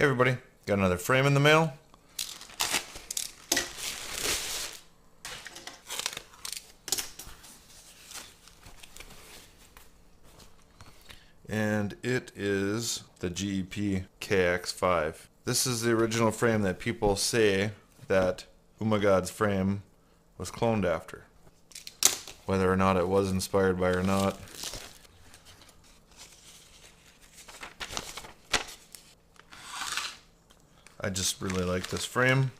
Hey everybody, got another frame in the mail. And it is the GEP-KX5. This is the original frame that people say that Umagod's frame was cloned after. Whether or not it was inspired by or not. I just really like this frame.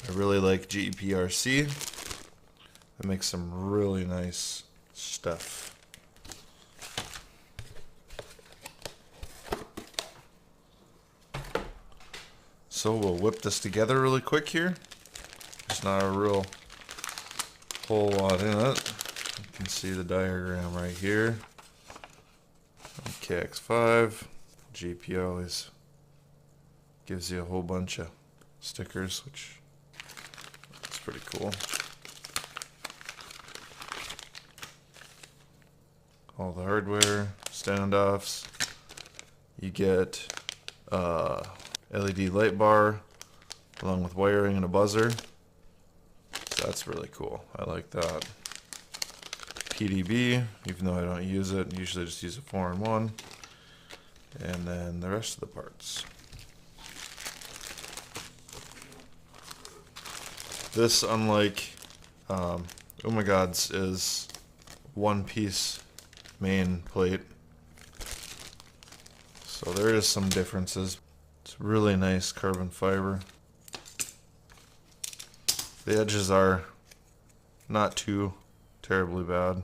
I really like GEPRC. It makes some really nice stuff. So we'll whip this together really quick here. There's not a real whole lot in it. You can see the diagram right here. KX5. GP always gives you a whole bunch of stickers, which is pretty cool. All the hardware, standoffs. You get LED light bar along with wiring and a buzzer. So that's really cool. I like that. PDB, even though I don't use it, usually just use a 4-in-1. And then the rest of the parts. This, unlike Umagod's, is one piece main plate. So there is some differences. It's really nice carbon fiber. The edges are not too terribly bad.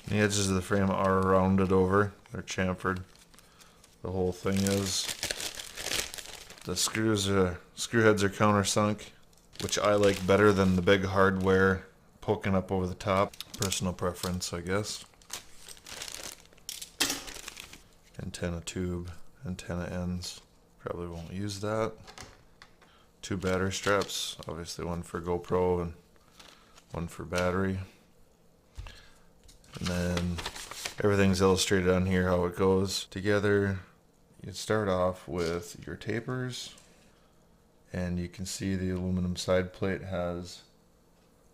The edges of the frame are rounded over. They're chamfered. The whole thing is. The screw heads are countersunk, which I like better than the big hardware poking up over the top. Personal preference, I guess. Antenna tube, antenna ends. Probably won't use that. 2 battery straps, obviously one for GoPro and one for battery. And then everything's illustrated on here how it goes together. You start off with your tapers, and you can see the aluminum side plate has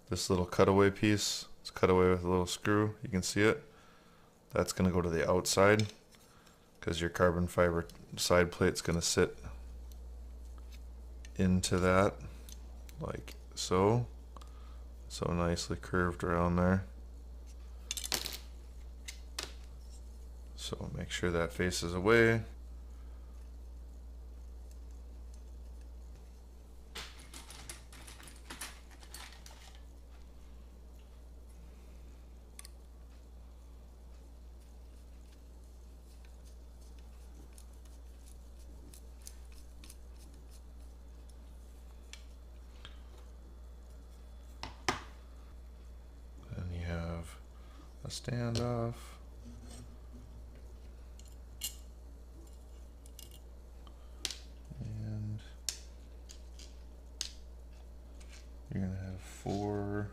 this little cutaway piece. It's cut away with a little screw. You can see it. That's going to go to the outside because your carbon fiber side plate's going to sit into that like so. So nicely curved around there. So make sure that faces away. Then you have a standoff. You're going to have 4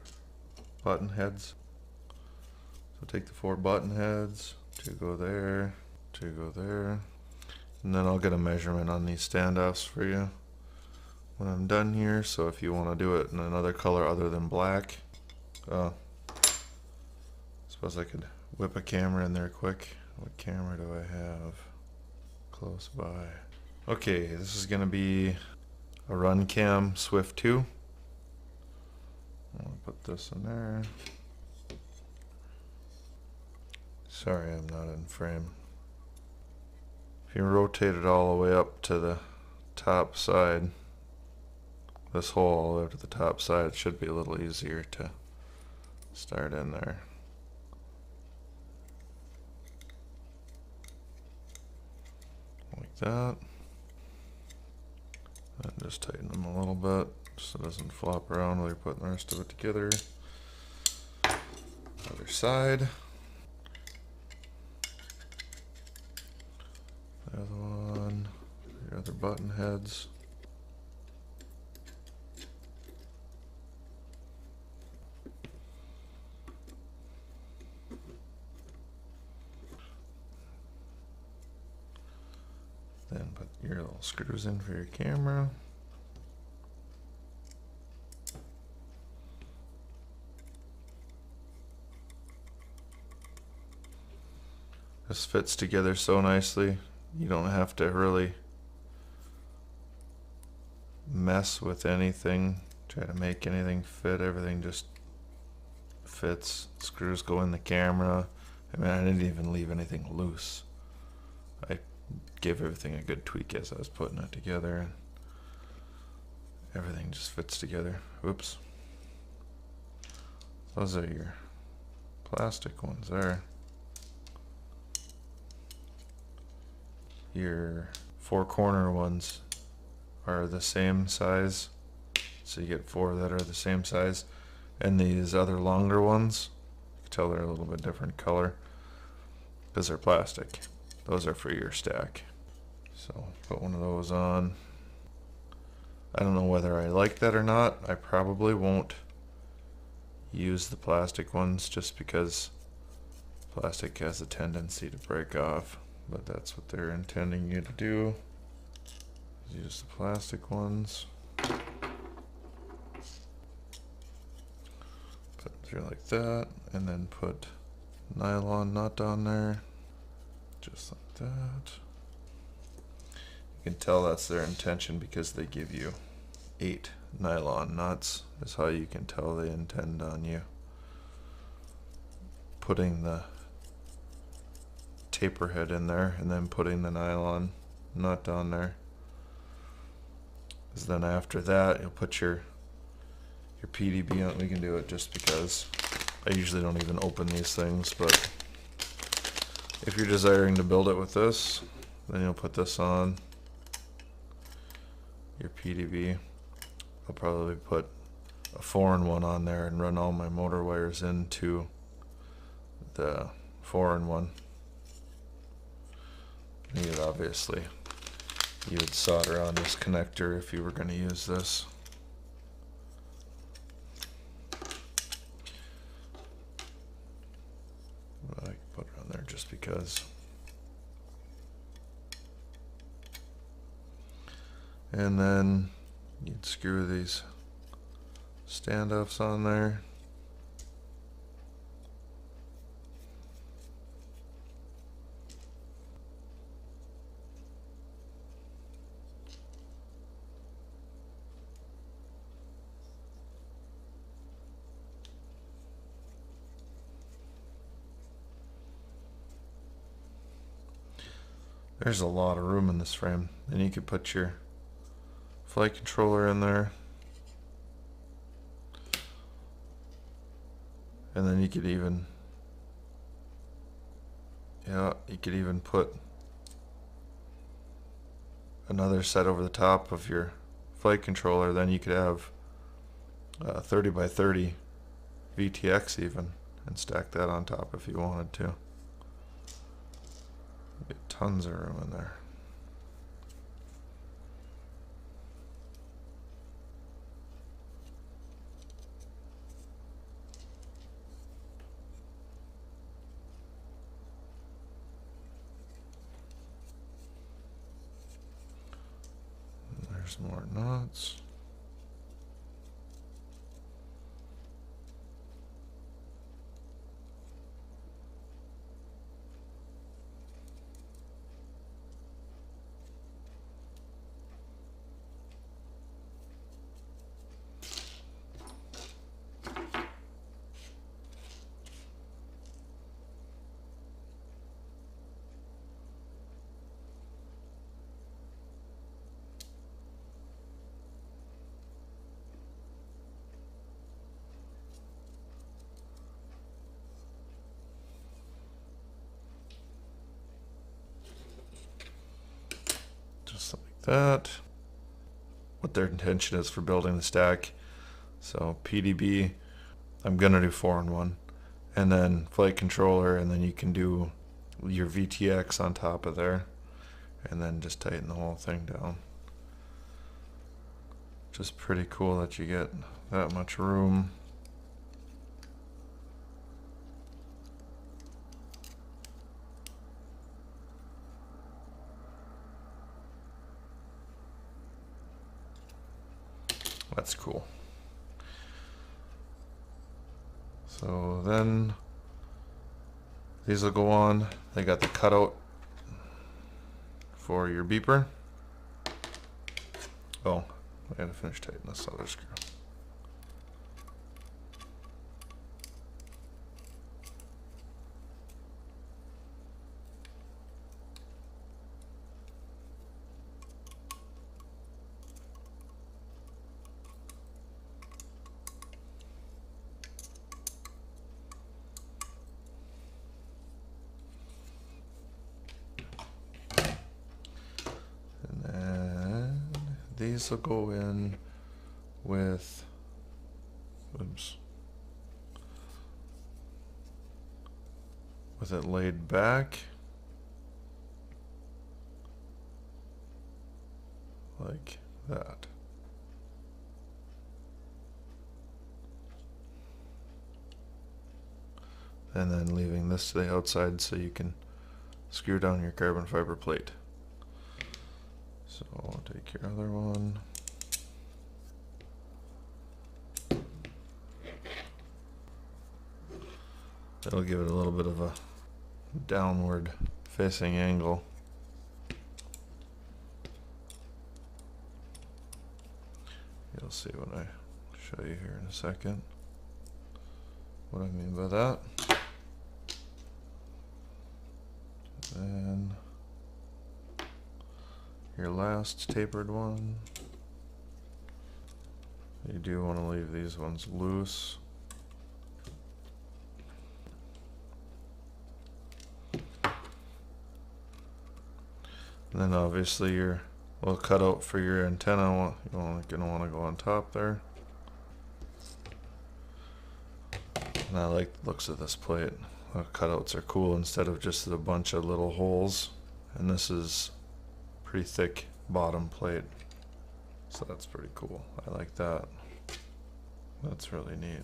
button heads. So take the 4 button heads, 2 go there, 2 go there. And then I'll get a measurement on these standoffs for you when I'm done here. So if you want to do it in another color other than black, suppose I could whip a camera in there quick. What camera do I have close by? Okay, this is going to be a Runcam Swift 2. I'll put this in there. Sorry, I'm not in frame. If you rotate it all the way up to the top side, this hole all the way up to the top side, it should be a little easier to start in there. Like that. And just tighten them a little bit so it doesn't flop around while you're putting the rest of it together. Other side. The other one. Your other button heads. Then put your little screws in for your camera. This fits together so nicely. You don't have to really mess with anything, try to make anything fit. Everything just fits. Screws go in the camera. I mean, I didn't even leave anything loose. I gave everything a good tweak as I was putting it together, and everything just fits together. Oops. Those are your plastic ones there. Your four corner ones are the same size, so you get four that are the same size. And these other longer ones, you can tell they're a little bit different color because they're plastic. Those are for your stack. So put one of those on. I don't know whether I like that or not. I probably won't use the plastic ones just because plastic has a tendency to break off, but that's what they're intending you to do. Use the plastic ones. Put them through like that, and then put nylon nut on there, just like that. You can tell that's their intention because they give you 8 nylon nuts. Is how you can tell they intend on you putting the taper head in there and then putting the nylon nut on there. Because then after that you'll put your PDB on. We can do it just because I usually don't even open these things, but if you're desiring to build it with this, then you'll put this on your PDB. I'll probably put a 4-in-1 on there and run all my motor wires into the 4-in-1. You'd obviously, you would solder on this connector if you were going to use this. But I can put it on there just because. And then you'd screw these standoffs on there. There's a lot of room in this frame. And you could put your flight controller in there. And then you could even, you could even put another set over the top of your flight controller. Then you could have 30 by 30 VTX even, and stack that on top if you wanted to. Get tons of room in there. And there's more nuts. Just like that. what their intention is for building the stack. So PDB, I'm gonna do 4-in-1, and then flight controller, and then you can do your VTX on top of there, and then just tighten the whole thing down. Just pretty cool that you get that much room. That's cool. So then these will go on. They got the cutout for your beeper. Oh, I gotta finish tightening this other screw. These will go in with, oops, with it laid back like that. And then leaving this to the outside so you can screw down your carbon fiber plate. So I'll take your other one. That'll give it a little bit of a downward facing angle. You'll see when I show you here in a second what I mean by that. Then your last tapered one, you do want to leave these ones loose. And then obviously your little cutout for your antenna, you're gonna want to go on top there. And I like the looks of this plate. The cutouts are cool instead of just a bunch of little holes. And this is pretty thick bottom plate, so that's pretty cool. I like that. That's really neat.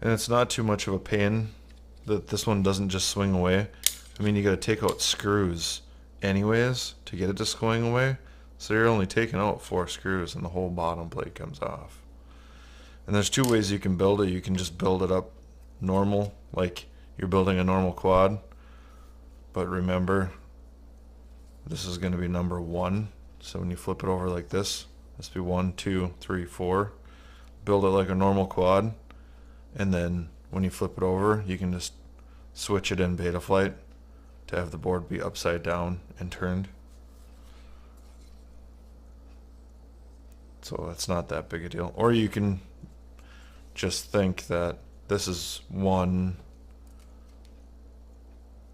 And it's not too much of a pain that this one doesn't just swing away. I mean, you got to take out screws anyways to get it to swing away, so you're only taking out 4 screws and the whole bottom plate comes off. And there's 2 ways you can build it. You can just build it up normal, like you're building a normal quad, but remember, this is going to be number 1. So when you flip it over like this will be 1, 2, 3, 4. Build it like a normal quad, and then when you flip it over, you can just switch it in Betaflight to have the board be upside down and turned. So that's not that big a deal. Or you can just think that this is 1,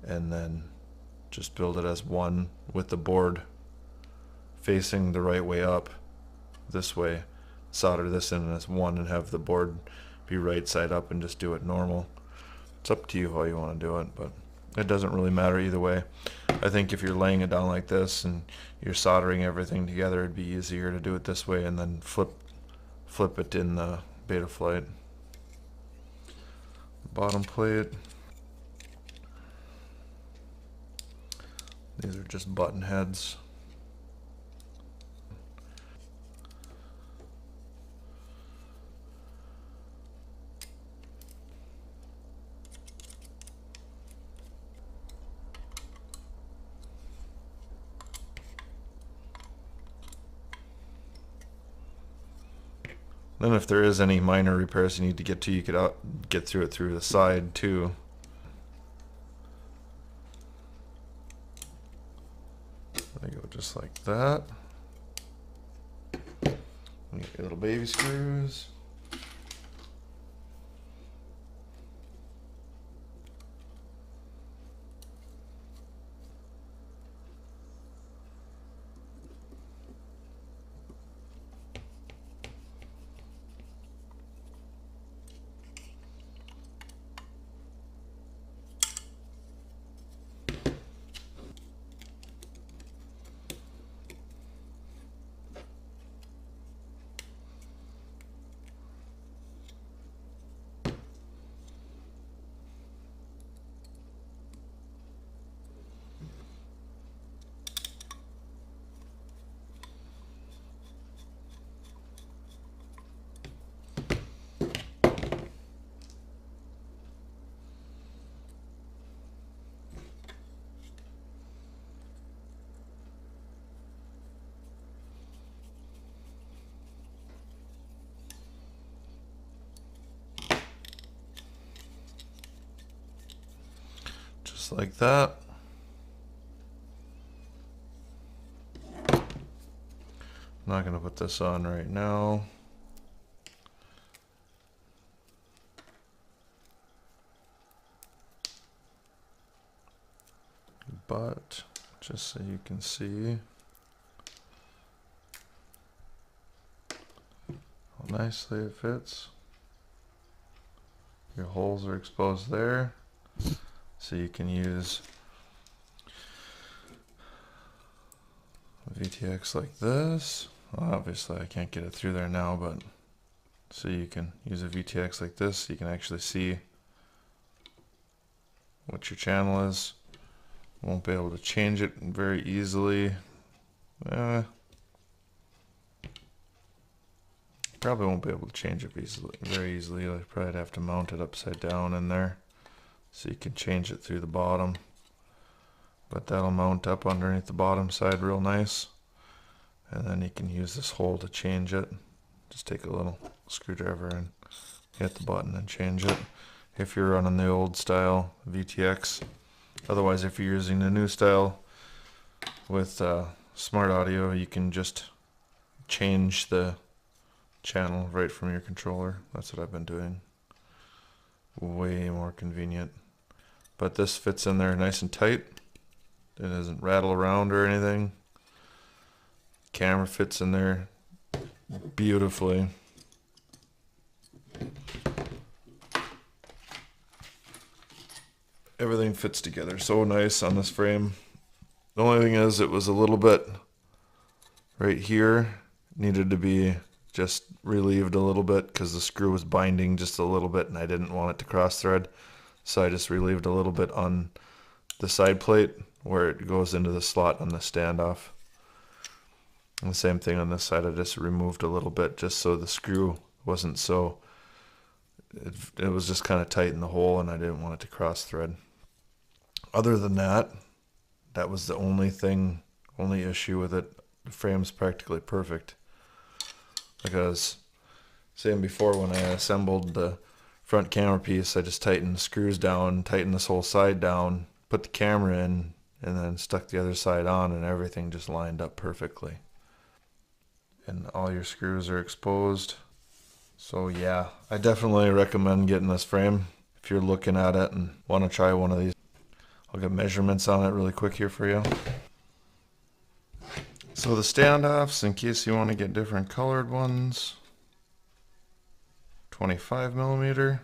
and then just build it as 1 with the board facing the right way up this way. Solder this in as 1 and have the board be right side up and just do it normal. It's up to you how you want to do it, but it doesn't really matter either way. I think if you're laying it down like this and you're soldering everything together, it'd be easier to do it this way and then flip it in the Betaflight. Bottom plate. These are just button heads. Then if there is any minor repairs you need to get to, you could get through it through the side too. They go just like that. Get your little baby screws. Just like that. I'm not going to put this on right now. But just so you can see how nicely it fits. Your holes are exposed there, so you can use a VTX like this. Well, obviously I can't get it through there now, but so you can use a VTX like this, so you can actually see what your channel is. Won't be able to change it very easily. Probably won't be able to change it very easily. I'll probably have to mount it upside down in there so you can change it through the bottom. But that'll mount up underneath the bottom side real nice. And then you can use this hole to change it. Just take a little screwdriver and hit the button and change it if you're running the old style VTX. Otherwise, if you're using the new style with smart audio, you can just change the channel right from your controller. That's what I've been doing. Way more convenient. But this fits in there nice and tight. It doesn't rattle around or anything. Camera fits in there beautifully. Everything fits together so nice on this frame. The only thing is it was a little bit right here, needed to be just relieved a little bit because the screw was binding just a little bit and I didn't want it to cross thread. So I just relieved a little bit on the side plate where it goes into the slot on the standoff. And the same thing on this side, I just removed a little bit just so the screw wasn't so, it was just kind of tight in the hole and I didn't want it to cross thread. Other than that, that was the only issue with it. The frame's practically perfect. Like I was saying before, when I assembled the front camera piece, I just tightened the screws down, tightened this whole side down, put the camera in, and then stuck the other side on, and everything just lined up perfectly. And all your screws are exposed. So yeah, I definitely recommend getting this frame if you're looking at it and want to try one of these. I'll get measurements on it really quick here for you. So the standoffs, in case you want to get different colored ones, 25 millimeter,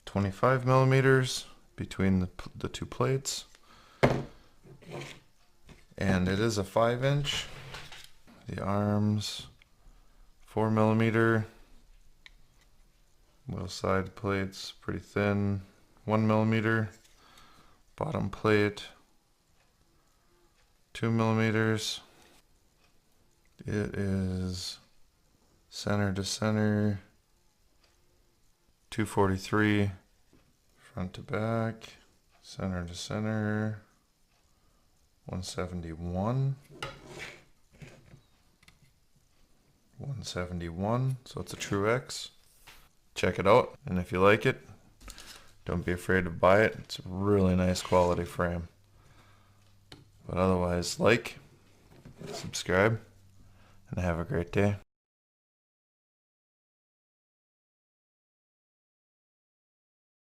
25 millimeters between the two plates, and it is a 5-inch. The arms, 4 millimeter. Little side plates, pretty thin, 1 millimeter. Bottom plate, 2 millimeters. It is center to center, 243. Front to back, center to center, 171. 171, so it's a true X. Check it out, and if you like it, don't be afraid to buy it. It's a really nice quality frame. But otherwise, like, subscribe, and have a great day.